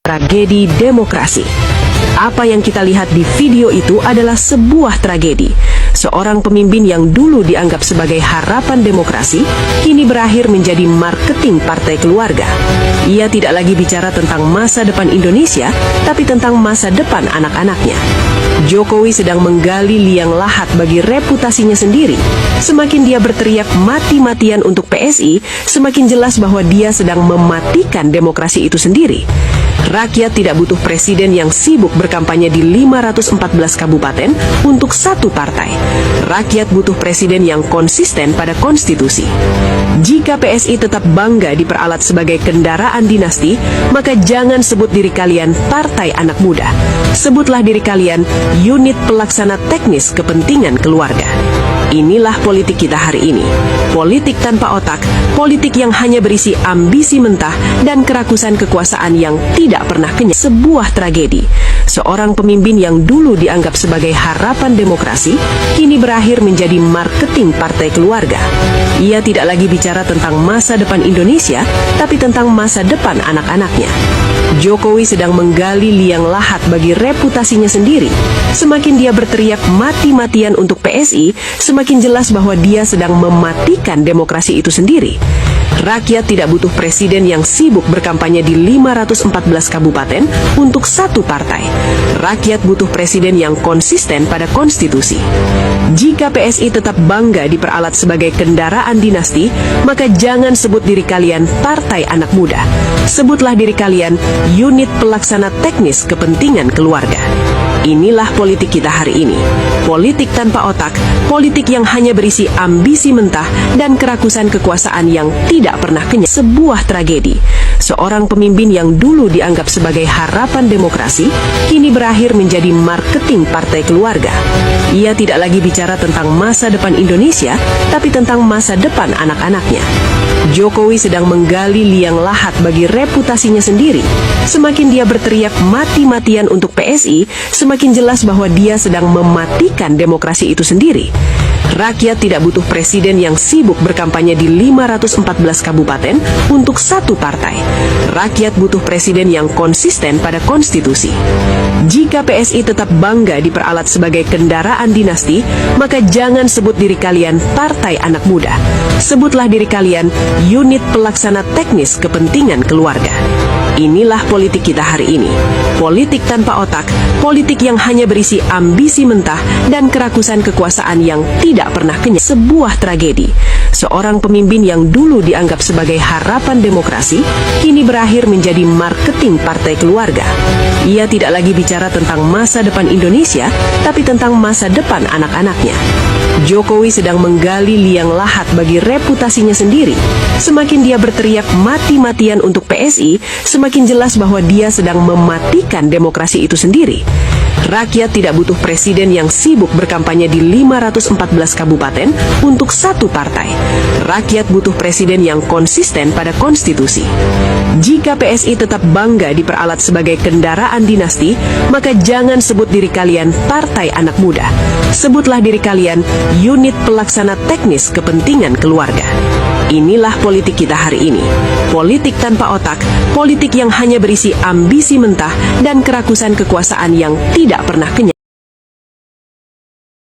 Tragedi demokrasi. Apa yang kita lihat di video itu adalah sebuah tragedi. Seorang pemimpin yang dulu dianggap sebagai harapan demokrasi, kini berakhir menjadi marketing partai keluarga. Ia tidak lagi bicara tentang masa depan Indonesia, tapi tentang masa depan anak-anaknya. Jokowi sedang menggali liang lahat bagi reputasinya sendiri. Semakin dia berteriak mati-matian untuk PSI, semakin jelas bahwa dia sedang mematikan demokrasi itu sendiri. Rakyat tidak butuh presiden yang sibuk berkampanye di 514 kabupaten untuk satu partai. Rakyat butuh presiden yang konsisten pada konstitusi. Jika PSI tetap bangga diperalat sebagai kendaraan dinasti, maka jangan sebut diri kalian partai anak muda. Sebutlah diri kalian unit pelaksana teknis kepentingan keluarga. Inilah politik kita hari ini. Politik tanpa otak, politik yang hanya berisi ambisi mentah dan kerakusan kekuasaan yang tidak pernah kenyang. Sebuah tragedi. Seorang pemimpin yang dulu dianggap sebagai harapan demokrasi, kini berakhir menjadi marketing partai keluarga. Ia tidak lagi bicara tentang masa depan Indonesia, tapi tentang masa depan anak-anaknya. Jokowi sedang menggali liang lahat bagi reputasinya sendiri. Semakin dia berteriak mati-matian untuk PSI, semakin jelas bahwa dia sedang mematikan demokrasi itu sendiri. Rakyat tidak butuh presiden yang sibuk berkampanye di 514 kabupaten untuk satu partai. Rakyat butuh presiden yang konsisten pada konstitusi. Jika PSI tetap bangga diperalat sebagai kendaraan dinasti, maka jangan sebut diri kalian partai anak muda. Sebutlah diri kalian unit pelaksana teknis kepentingan keluarga. Inilah politik kita hari ini. Politik tanpa otak, politik yang hanya berisi ambisi mentah dan kerakusan kekuasaan yang tidak pernah kenyang. Sebuah tragedi. Seorang pemimpin yang dulu dianggap sebagai harapan demokrasi, kini berakhir menjadi marketing partai keluarga. Ia tidak lagi bicara tentang masa depan Indonesia, tapi tentang masa depan anak-anaknya. Jokowi sedang menggali liang lahat bagi reputasinya sendiri. Semakin dia berteriak mati-matian untuk PSI, semakin jelas bahwa dia sedang mematikan demokrasi itu sendiri. Rakyat tidak butuh presiden yang sibuk berkampanye di 514 kabupaten untuk satu partai. Rakyat butuh presiden yang konsisten pada konstitusi. Jika PSI tetap bangga diperalat sebagai kendaraan dinasti, maka jangan sebut diri kalian partai anak muda. Sebutlah diri kalian unit pelaksana teknis kepentingan keluarga. Inilah politik kita hari ini. Politik tanpa otak, politik yang hanya berisi ambisi mentah dan kerakusan kekuasaan yang tidak pernah kenyang. Sebuah tragedi. Seorang pemimpin yang dulu dianggap sebagai harapan demokrasi, kini berakhir menjadi marketing partai keluarga. Ia tidak lagi bicara tentang masa depan Indonesia, tapi tentang masa depan anak-anaknya. Jokowi sedang menggali liang lahat bagi reputasinya sendiri. Semakin dia berteriak mati-matian untuk PSI, semakin jelas bahwa dia sedang mematikan demokrasi itu sendiri. Rakyat tidak butuh presiden yang sibuk berkampanye di 514 kabupaten untuk satu partai. Rakyat butuh presiden yang konsisten pada konstitusi. Jika PSI tetap bangga diperalat sebagai kendaraan dinasti, maka jangan sebut diri kalian partai anak muda. Sebutlah diri kalian unit pelaksana teknis kepentingan keluarga. Inilah politik kita hari ini. Politik tanpa otak, politik yang hanya berisi ambisi mentah dan kerakusan kekuasaan yang tidak pernah kenyang.